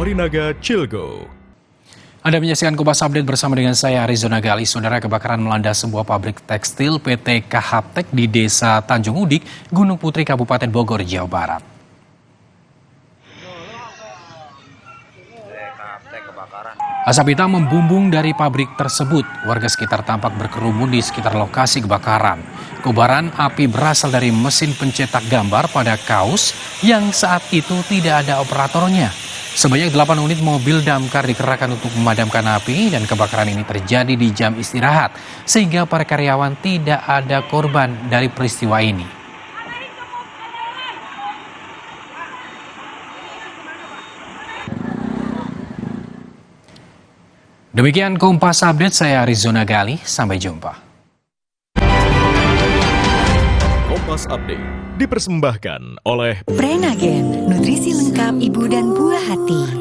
Morinaga Cilgo. Anda menyaksikan Kompas Update bersama dengan saya Arizona Gali. Saudara, kebakaran melanda sebuah pabrik tekstil PT Kahaptek di Desa Tanjung Udik, Gunung Putri, Kabupaten Bogor, Jawa Barat. Asap hitam membumbung dari pabrik tersebut. Warga sekitar tampak berkerumun di sekitar lokasi kebakaran. Kobaran api berasal dari mesin pencetak gambar pada kaos yang saat itu tidak ada operatornya. Sebanyak 8 unit mobil damkar dikerahkan untuk memadamkan api dan kebakaran ini terjadi di jam istirahat sehingga para karyawan tidak ada korban dari peristiwa ini. Demikian Kompas Update, saya Arizona Gali, sampai jumpa. Kompas Update dipersembahkan oleh Prenagen, nutrisi lengkap ibu dan buah hati.